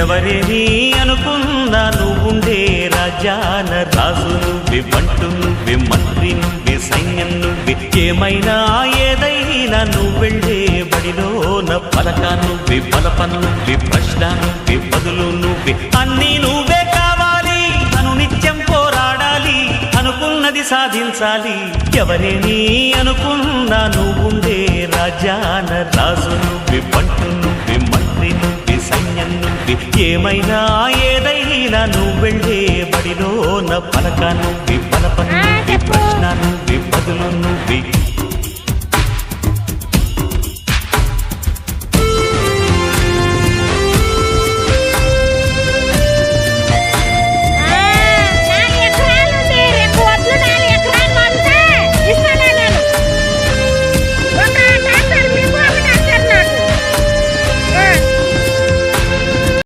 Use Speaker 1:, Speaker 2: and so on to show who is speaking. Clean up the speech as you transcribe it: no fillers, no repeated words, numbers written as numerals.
Speaker 1: ఎవరేని అనుకున్నా నువ్వుండే రాజాన రాజు నువ్వే, బంటు నువ్వే, మంత్రి నువ్వే, సైన్యం నువ్వే, ఏమైనా ఏదైనా నువ్వెళ్ళే బడిలోన పలక నువ్వే, బలపం నువ్వే, ప్రశ్న నువ్వే, బదులు నువ్వే, అన్నీ నువ్వే కావాలి. అను నిత్యం పోరాడాలి, అనుకున్నది సాధించాలి. ఎవరేని అనుకున్నా నువ్వుండే రాజాన రాజు నువ్వే, బంటు నువ్వే, మంత్రి నువ్వే, సైన్యం నువ్వే, ఏమైనా ఏదైనా నువ్వెళ్ళే బడిలోన పలక నువ్వే, బలపం నువ్వే, ప్రశ్న నువ్వే, బదులు నువ్వే.